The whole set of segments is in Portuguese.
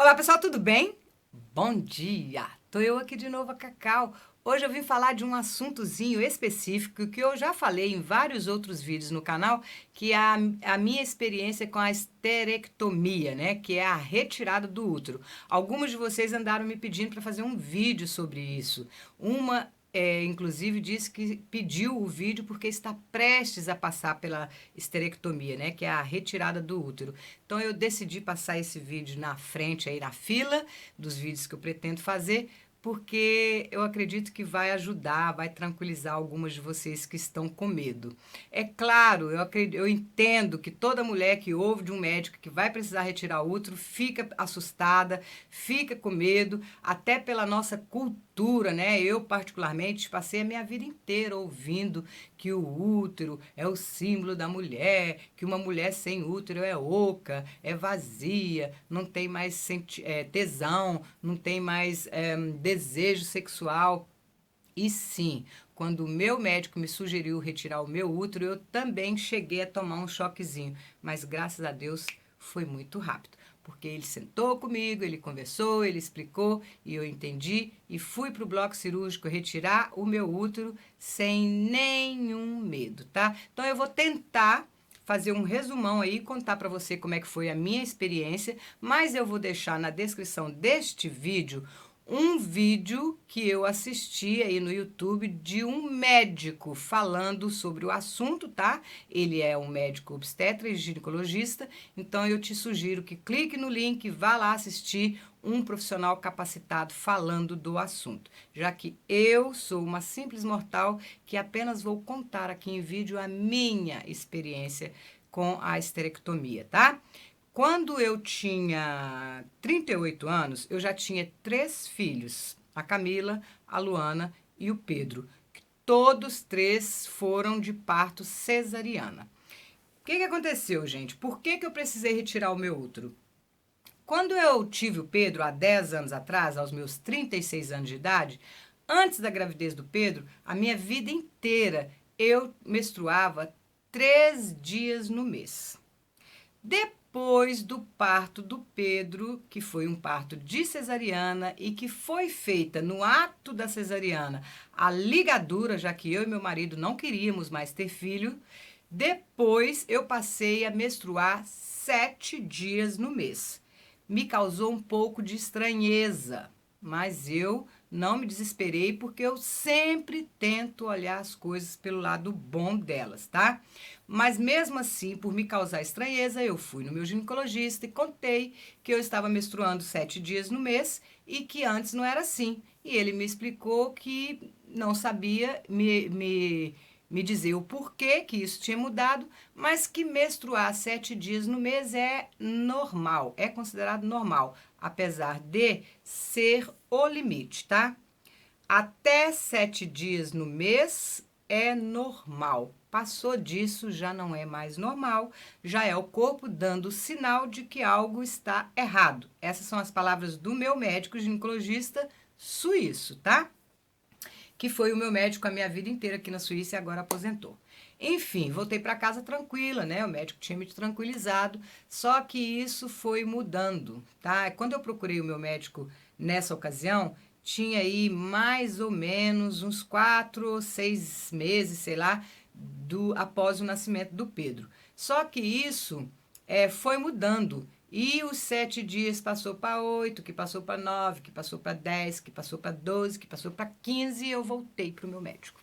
Olá pessoal, tudo bem? Bom dia! Tô eu aqui de novo, a Cacau. Hoje eu vim falar de um assuntozinho específico que eu já falei em vários outros vídeos no canal, que é a minha experiência com a esterectomia, né? Que é a retirada do útero. Alguns de vocês andaram me pedindo para fazer um vídeo sobre isso. Inclusive, disse que pediu o vídeo porque está prestes a passar pela esterectomia, né? Que é a retirada do útero. Então, eu decidi passar esse vídeo na frente, aí na fila dos vídeos que eu pretendo fazer, porque eu acredito que vai ajudar, vai tranquilizar algumas de vocês que estão com medo. É claro, eu entendo que toda mulher que ouve de um médico que vai precisar retirar o útero fica assustada, fica com medo, até pela nossa cultura, né? Eu, particularmente, passei a minha vida inteira ouvindo que o útero é o símbolo da mulher, que uma mulher sem útero é oca, é vazia, não tem mais tesão, não tem mais desejo sexual. E sim, quando o meu médico me sugeriu retirar o meu útero, eu também cheguei a tomar um choquezinho, mas graças a Deus foi muito rápido, porque ele sentou comigo, ele conversou, ele explicou e eu entendi e fui para o bloco cirúrgico retirar o meu útero sem nenhum medo, tá? Então eu vou tentar fazer um resumão aí, contar para você como é que foi a minha experiência, mas eu vou deixar na descrição deste vídeo um vídeo que eu assisti aí no YouTube de um médico falando sobre o assunto, tá? Ele é um médico obstetra e ginecologista, então eu te sugiro que clique no link e vá lá assistir um profissional capacitado falando do assunto, já que eu sou uma simples mortal que apenas vou contar aqui em vídeo a minha experiência com a esterectomia, tá? Quando eu tinha 38 anos, eu já tinha 3 filhos, a Camila, a Luana e o Pedro. Todos 3 foram de parto cesariana. O que aconteceu, gente? Por que eu precisei retirar o meu útero? Quando eu tive o Pedro, há 10 anos atrás, aos meus 36 anos de idade, antes da gravidez do Pedro, a minha vida inteira eu menstruava 3 dias no mês. Depois do parto do Pedro, que foi um parto de cesariana e que foi feita no ato da cesariana a ligadura, já que eu e meu marido não queríamos mais ter filho, depois eu passei a menstruar 7 dias no mês. Me causou um pouco de estranheza, mas eu não me desesperei porque eu sempre tento olhar as coisas pelo lado bom delas, tá? Mas mesmo assim, por me causar estranheza, eu fui no meu ginecologista e contei que eu estava menstruando 7 dias no mês e que antes não era assim. E ele me explicou que não sabia me dizer o porquê que isso tinha mudado, mas que menstruar 7 dias no mês é normal, é considerado normal, apesar de ser o limite, tá? Até 7 dias no mês é normal. Passou disso, já não é mais normal, já é o corpo dando sinal de que algo está errado. Essas são as palavras do meu médico ginecologista suíço, tá? Que foi o meu médico a minha vida inteira aqui na Suíça e agora aposentou. Enfim, voltei para casa tranquila, né? O médico tinha me tranquilizado, só que isso foi mudando, tá? Quando eu procurei o meu médico nessa ocasião, tinha aí mais ou menos uns 4 ou 6 meses, sei lá, após o nascimento do Pedro. Só que isso foi mudando. E os 7 dias passou para 8, que passou para 9, que passou para 10, que passou para 12, que passou para 15 e eu voltei para o meu médico.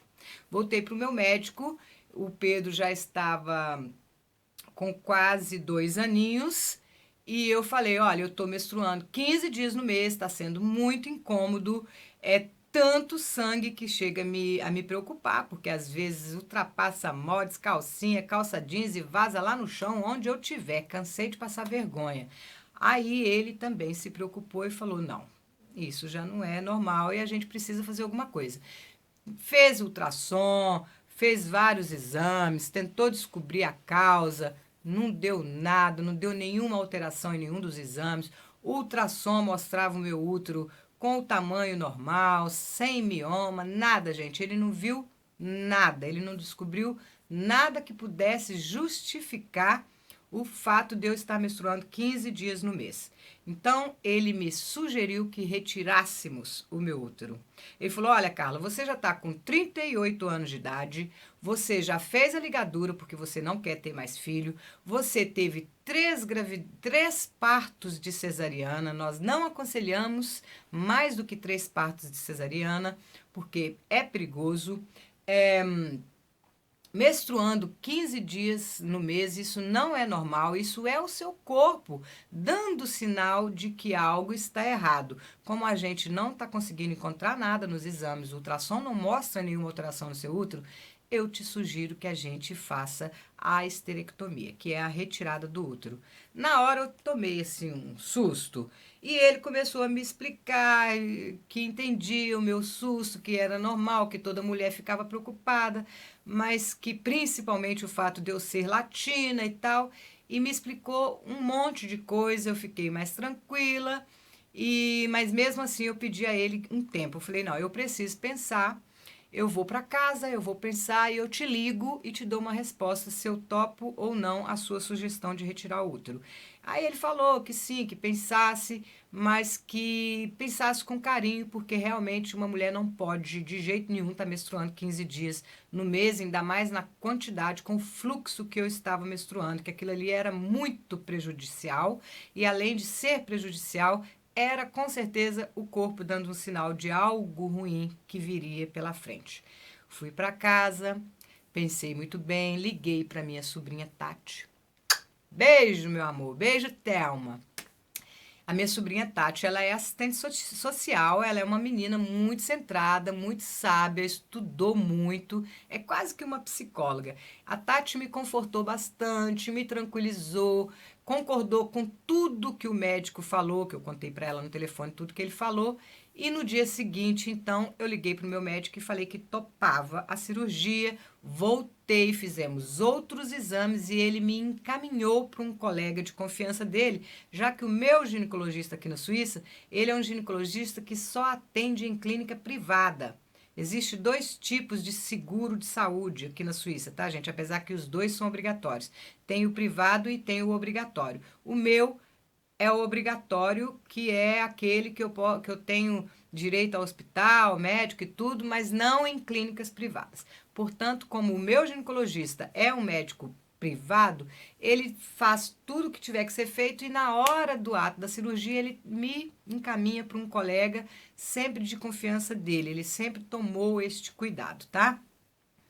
Voltei para o meu médico, o Pedro já estava com quase 2 aninhos e eu falei, olha, eu estou menstruando 15 dias no mês, está sendo muito incômodo, é tanto sangue que chega a me preocupar, porque às vezes ultrapassa mods, calcinha, calça jeans e vaza lá no chão onde eu tiver, cansei de passar vergonha. Aí ele também se preocupou e falou, não, isso já não é normal e a gente precisa fazer alguma coisa. Fez ultrassom, fez vários exames, tentou descobrir a causa, não deu nada, não deu nenhuma alteração em nenhum dos exames. O ultrassom mostrava o meu útero com o tamanho normal, sem mioma, nada, gente. Ele não viu nada, ele não descobriu nada que pudesse justificar o fato de eu estar menstruando 15 dias no mês. Então, ele me sugeriu que retirássemos o meu útero. Ele falou: olha, Carla, você já está com 38 anos de idade, você já fez a ligadura porque você não quer ter mais filho, você teve três partos de cesariana, nós não aconselhamos mais do que 3 partos de cesariana, porque é perigoso. Menstruando 15 dias no mês, isso não é normal, isso é o seu corpo dando sinal de que algo está errado. Como a gente não está conseguindo encontrar nada nos exames, o ultrassom não mostra nenhuma alteração no seu útero, eu te sugiro que a gente faça a esterectomia, que é a retirada do útero. Na hora eu tomei assim um susto e ele começou a me explicar que entendia o meu susto, que era normal, que toda mulher ficava preocupada, mas que principalmente o fato de eu ser latina e tal, e me explicou um monte de coisa, eu fiquei mais tranquila, mas mesmo assim eu pedi a ele um tempo. Eu falei: não, eu preciso pensar, eu vou para casa, eu vou pensar e eu te ligo e te dou uma resposta se eu topo ou não a sua sugestão de retirar o útero. Aí ele falou que sim, que pensasse, mas que pensasse com carinho, porque realmente uma mulher não pode de jeito nenhum estar menstruando 15 dias no mês, ainda mais na quantidade, com o fluxo que eu estava menstruando, que aquilo ali era muito prejudicial e além de ser prejudicial, era com certeza o corpo dando um sinal de algo ruim que viria pela frente. Fui para casa, pensei muito bem, liguei para minha sobrinha Tati. Beijo, meu amor. Beijo, Thelma. A minha sobrinha Tati, ela é assistente social, ela é uma menina muito centrada, muito sábia, estudou muito, é quase que uma psicóloga. A Tati me confortou bastante, me tranquilizou, concordou com tudo que o médico falou, que eu contei para ela no telefone, tudo que ele falou. E no dia seguinte, então, eu liguei para o meu médico e falei que topava a cirurgia. Voltei, fizemos outros exames e ele me encaminhou para um colega de confiança dele, já que o meu ginecologista aqui na Suíça, ele é um ginecologista que só atende em clínica privada. Existem 2 tipos de seguro de saúde aqui na Suíça, tá, gente? Apesar que os 2 são obrigatórios. Tem o privado e tem o obrigatório. O meu é o obrigatório, que é aquele que eu tenho direito ao hospital, médico e tudo, mas não em clínicas privadas. Portanto, como o meu ginecologista é um médico privado, ele faz tudo o que tiver que ser feito e na hora do ato da cirurgia ele me encaminha para um colega sempre de confiança dele. Ele sempre tomou este cuidado, tá?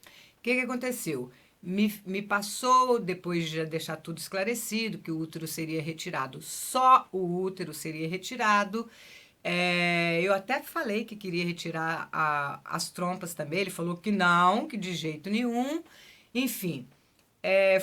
O que aconteceu? Me passou, depois de já deixar tudo esclarecido, que o útero seria retirado, só o útero seria retirado. Eu até falei que queria retirar as trompas também, ele falou que não, que de jeito nenhum. Enfim,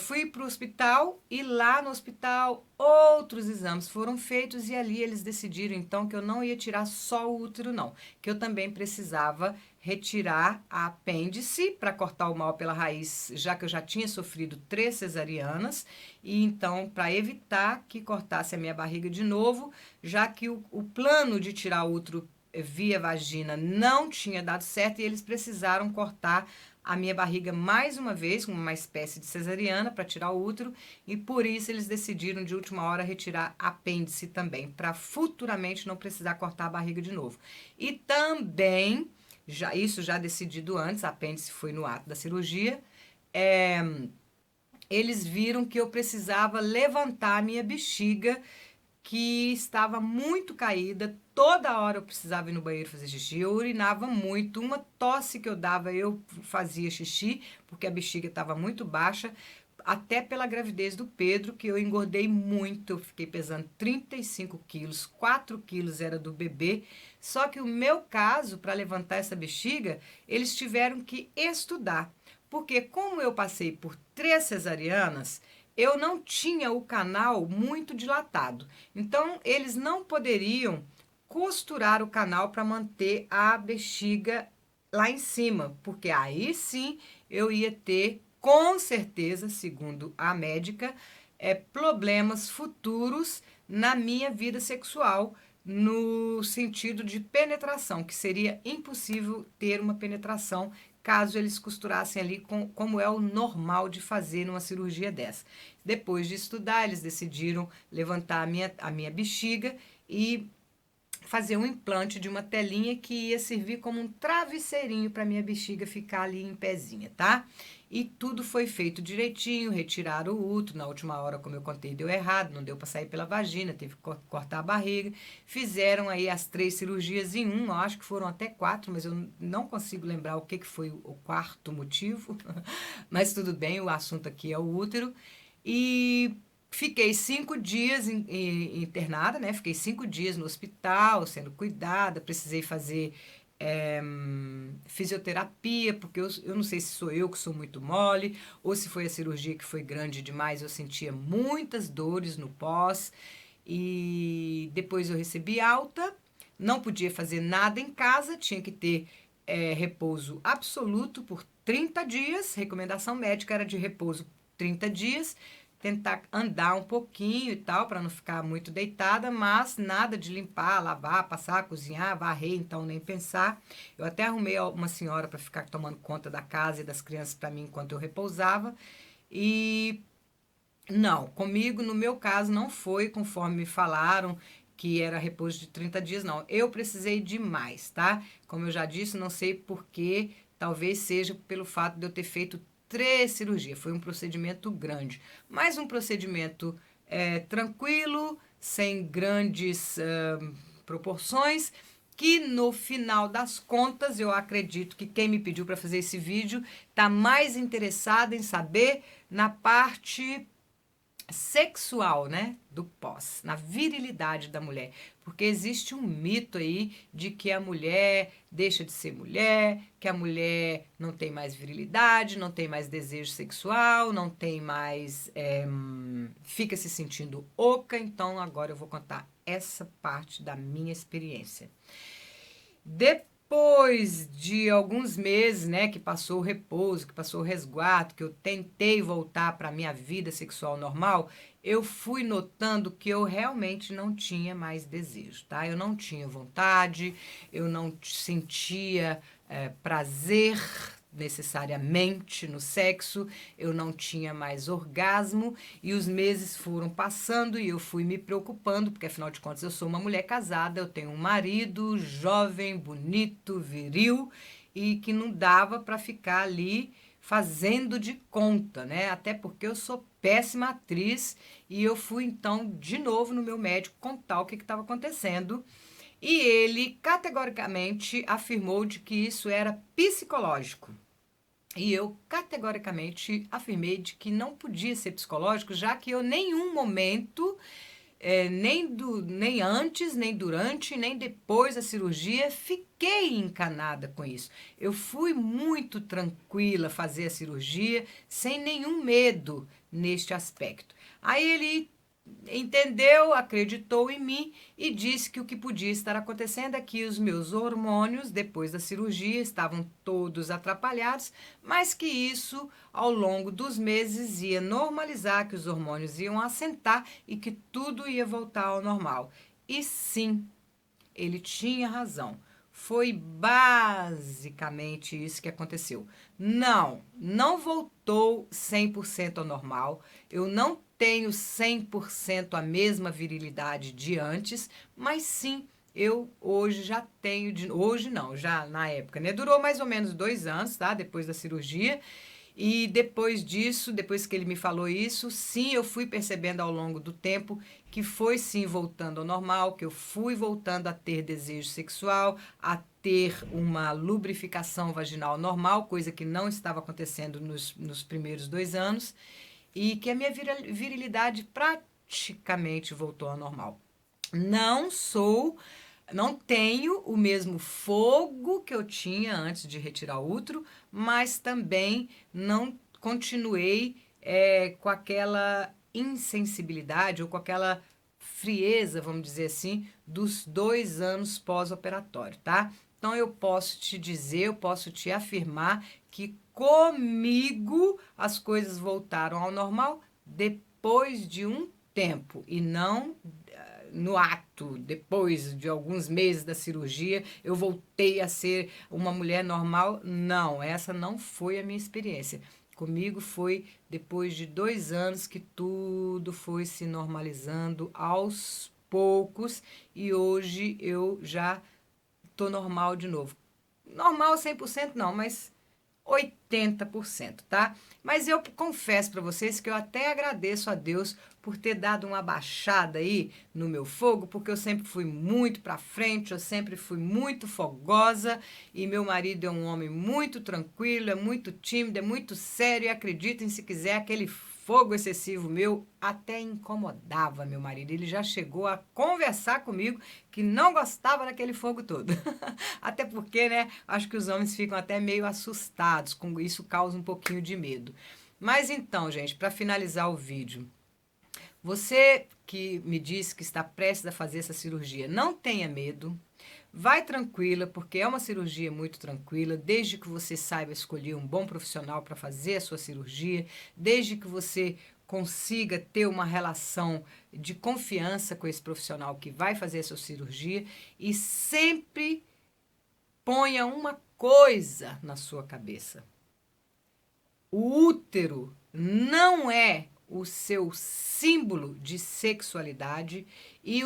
fui para o hospital e lá no hospital outros exames foram feitos e ali eles decidiram então que eu não ia tirar só o útero não, que eu também precisava retirar a apêndice para cortar o mal pela raiz, já que eu já tinha sofrido 3 cesarianas e então para evitar que cortasse a minha barriga de novo, já que o plano de tirar o útero via vagina não tinha dado certo e eles precisaram cortar a minha barriga mais uma vez, com uma espécie de cesariana para tirar o útero, e por isso eles decidiram de última hora retirar apêndice também, para futuramente não precisar cortar a barriga de novo. E também, isso já decidido antes, a apêndice foi no ato da cirurgia, eles viram que eu precisava levantar a minha bexiga, que estava muito caída, toda hora eu precisava ir no banheiro fazer xixi, eu urinava muito, uma tosse que eu dava eu fazia xixi, porque a bexiga estava muito baixa, até pela gravidez do Pedro, que eu engordei muito, eu fiquei pesando 35 quilos, 4 quilos era do bebê, só que o meu caso, para levantar essa bexiga, eles tiveram que estudar, porque como eu passei por 3 cesarianas, eu não tinha o canal muito dilatado. Então, eles não poderiam costurar o canal para manter a bexiga lá em cima, porque aí sim eu ia ter, com certeza, segundo a médica, problemas futuros na minha vida sexual, no sentido de penetração, que seria impossível ter uma penetração caso eles costurassem ali como é o normal de fazer numa cirurgia dessa. Depois de estudar, eles decidiram levantar a minha bexiga e fazer um implante de uma telinha que ia servir como um travesseirinho para minha bexiga ficar ali em pezinha, tá? E tudo foi feito direitinho, retiraram o útero, na última hora, como eu contei, deu errado, não deu para sair pela vagina, teve que cortar a barriga. Fizeram aí as 3 cirurgias em um, eu acho que foram até 4, mas eu não consigo lembrar o que foi o quarto motivo. Mas tudo bem, o assunto aqui é o útero. E fiquei 5 dias internada, né? Fiquei 5 dias no hospital, sendo cuidada. Precisei fazer fisioterapia, porque eu não sei se sou eu que sou muito mole, ou se foi a cirurgia que foi grande demais. Eu sentia muitas dores no pós. E depois eu recebi alta. Não podia fazer nada em casa, tinha que ter repouso absoluto por 30 dias. Recomendação médica era de repouso 30 dias, tentar andar um pouquinho e tal, para não ficar muito deitada, mas nada de limpar, lavar, passar, cozinhar, varrer, então nem pensar. Eu até arrumei uma senhora para ficar tomando conta da casa e das crianças para mim enquanto eu repousava. E não, comigo, no meu caso, não foi conforme me falaram que era repouso de 30 dias, não. Eu precisei de mais, tá? Como eu já disse, não sei porquê, talvez seja pelo fato de eu ter feito 3 cirurgias. Foi um procedimento grande, mas um procedimento tranquilo, sem grandes proporções, que no final das contas, eu acredito que quem me pediu para fazer esse vídeo está mais interessado em saber na parte sexual, né, do pós, na virilidade da mulher, porque existe um mito aí de que a mulher deixa de ser mulher, que a mulher não tem mais virilidade, não tem mais desejo sexual, não tem mais, fica se sentindo oca. Então agora eu vou contar essa parte da minha experiência. Depois de alguns meses, né, que passou o repouso, que passou o resguardo, que eu tentei voltar para a minha vida sexual normal, eu fui notando que eu realmente não tinha mais desejo, tá? Eu não tinha vontade, eu não sentia prazer necessariamente no sexo, eu não tinha mais orgasmo e os meses foram passando e eu fui me preocupando, porque afinal de contas eu sou uma mulher casada, eu tenho um marido jovem, bonito, viril e que não dava para ficar ali fazendo de conta, né? Até porque eu sou péssima atriz e eu fui então de novo no meu médico contar o que estava acontecendo. E ele categoricamente afirmou de que isso era psicológico. E eu categoricamente afirmei de que não podia ser psicológico, já que eu em nenhum momento, nem antes, nem durante, nem depois da cirurgia, fiquei encanada com isso. Eu fui muito tranquila fazer a cirurgia, sem nenhum medo neste aspecto. Aí ele entendeu, acreditou em mim e disse que o que podia estar acontecendo é que os meus hormônios, depois da cirurgia, estavam todos atrapalhados, mas que isso, ao longo dos meses, ia normalizar, que os hormônios iam assentar e que tudo ia voltar ao normal. E sim, ele tinha razão. Foi basicamente isso que aconteceu. Não voltou 100% ao normal. Eu não tenho 100% a mesma virilidade de antes, mas sim, eu hoje já tenho, hoje não, já na época, né? Durou mais ou menos 2 anos, tá? Depois da cirurgia. E depois disso, depois que ele me falou isso, sim, eu fui percebendo ao longo do tempo que foi sim voltando ao normal, que eu fui voltando a ter desejo sexual, a ter uma lubrificação vaginal normal, coisa que não estava acontecendo nos primeiros 2 anos, e que a minha virilidade praticamente voltou ao normal. Não sou, não tenho o mesmo fogo que eu tinha antes de retirar o útero, mas também não continuei com aquela insensibilidade ou com aquela frieza, vamos dizer assim, dos 2 anos pós-operatório, tá? Então eu posso te dizer, eu posso te afirmar que comigo as coisas voltaram ao normal depois de um tempo e não no ato, depois de alguns meses da cirurgia, eu voltei a ser uma mulher normal. Não, essa não foi a minha experiência. Comigo foi depois de 2 anos que tudo foi se normalizando aos poucos e hoje eu já tô normal de novo. Normal 100% não, mas 80%, tá? Mas eu confesso para vocês que eu até agradeço a Deus por ter dado uma baixada aí no meu fogo, porque eu sempre fui muito para frente, eu sempre fui muito fogosa e meu marido é um homem muito tranquilo, é muito tímido, é muito sério e acreditem se quiser, aquele fogo excessivo meu até incomodava meu marido. Ele já chegou a conversar comigo que não gostava daquele fogo todo. Até porque, né, acho que os homens ficam até meio assustados, com isso causa um pouquinho de medo. Mas então, gente, para finalizar o vídeo, você que me disse que está prestes a fazer essa cirurgia, não tenha medo. Vai tranquila, porque é uma cirurgia muito tranquila, desde que você saiba escolher um bom profissional para fazer a sua cirurgia, desde que você consiga ter uma relação de confiança com esse profissional que vai fazer a sua cirurgia e sempre ponha uma coisa na sua cabeça. O útero não é o seu símbolo de sexualidade e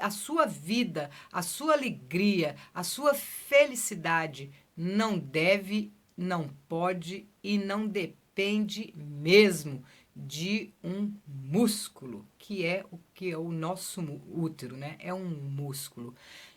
a sua vida, a sua alegria, a sua felicidade não deve, não pode e não depende mesmo de um músculo, que é o nosso útero, né? É um músculo.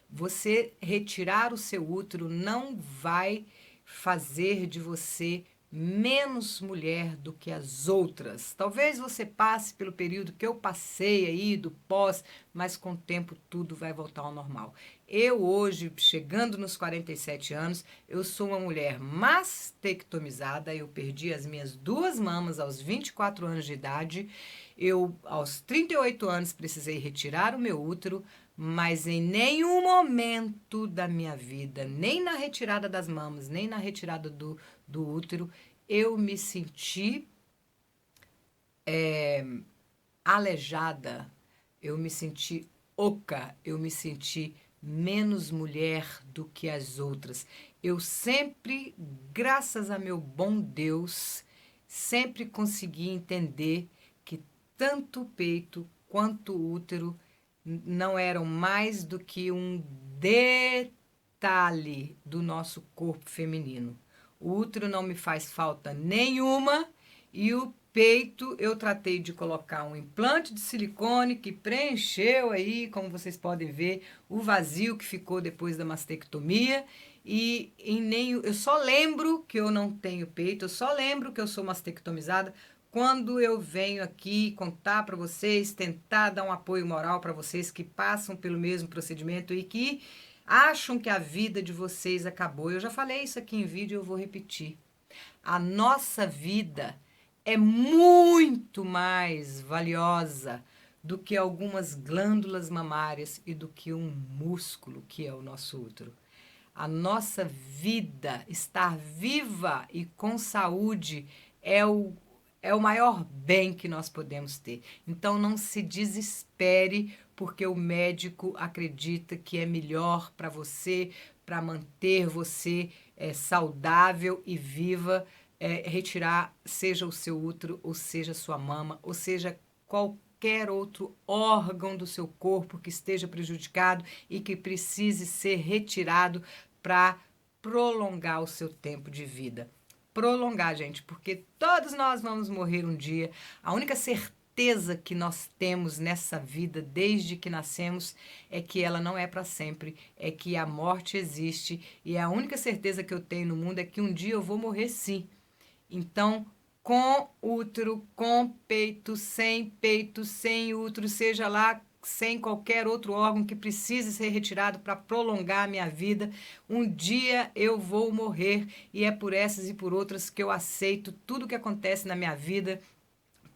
Você retirar o seu útero não vai fazer de você menos mulher do que as outras. Talvez você passe pelo período que eu passei aí do pós, mas com o tempo tudo vai voltar ao normal. Eu hoje, chegando nos 47 anos, eu sou uma mulher mastectomizada, eu perdi as minhas 2 mamas aos 24 anos de idade. Eu, aos 38 anos, precisei retirar o meu útero, mas em nenhum momento da minha vida, nem na retirada das mamas, nem na retirada do útero, eu me senti aleijada, eu me senti oca, eu me senti menos mulher do que as outras. Eu sempre, graças a meu bom Deus, sempre consegui entender que tanto o peito quanto o útero não eram mais do que um detalhe do nosso corpo feminino. O útero não me faz falta nenhuma e o peito eu tratei de colocar um implante de silicone que preencheu aí, como vocês podem ver, o vazio que ficou depois da mastectomia. E em nem, eu só lembro que eu não tenho peito, eu só lembro que eu sou mastectomizada quando eu venho aqui contar para vocês, tentar dar um apoio moral para vocês que passam pelo mesmo procedimento e que acham que a vida de vocês acabou. Eu já falei isso aqui em vídeo, eu vou repetir. A nossa vida é muito mais valiosa do que algumas glândulas mamárias e do que um músculo que é o nosso útero. A nossa vida, estar viva e com saúde é o maior bem que nós podemos ter. Então não se desespere porque o médico acredita que é melhor para você, para manter você saudável e viva, retirar seja o seu útero, ou seja a sua mama, ou seja qualquer outro órgão do seu corpo que esteja prejudicado e que precise ser retirado para prolongar o seu tempo de vida. Prolongar, gente, porque todos nós vamos morrer um dia. A única certeza que nós temos nessa vida desde que nascemos é que ela não é para sempre, é que a morte existe e a única certeza que eu tenho no mundo é que um dia eu vou morrer sim. Então, com útero, com peito, sem útero, seja lá sem qualquer outro órgão que precise ser retirado para prolongar a minha vida. Um dia eu vou morrer e é por essas e por outras que eu aceito tudo que acontece na minha vida,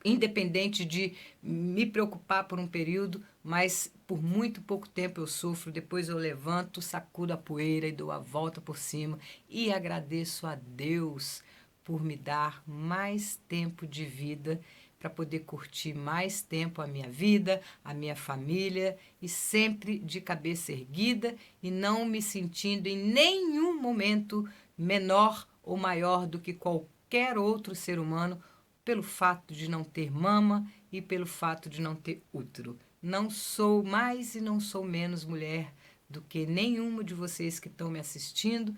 independente de me preocupar por um período, mas por muito pouco tempo eu sofro, depois eu levanto, sacudo a poeira e dou a volta por cima e agradeço a Deus por me dar mais tempo de vida para poder curtir mais tempo a minha vida, a minha família e sempre de cabeça erguida e não me sentindo em nenhum momento menor ou maior do que qualquer qualquer outro ser humano pelo fato de não ter mama e pelo fato de não ter útero. Não sou mais e não sou menos mulher do que nenhuma de vocês que estão me assistindo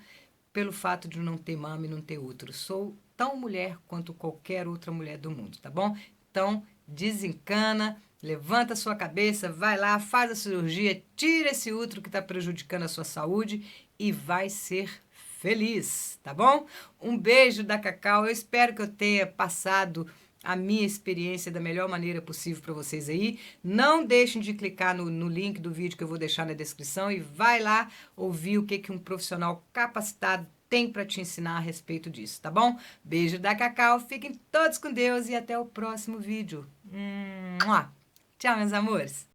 pelo fato de não ter mama e não ter útero. Sou tão mulher quanto qualquer outra mulher do mundo, tá bom? Então, desencana, levanta a sua cabeça, vai lá, faz a cirurgia, tira esse útero que está prejudicando a sua saúde e vai ser feliz, tá bom? Um beijo da Cacau, eu espero que eu tenha passado a minha experiência da melhor maneira possível para vocês aí. Não deixem de clicar no link do vídeo que eu vou deixar na descrição e vai lá ouvir o que um profissional capacitado tem para te ensinar a respeito disso, tá bom? Beijo da Cacau, fiquem todos com Deus e até o próximo vídeo. Tchau, meus amores!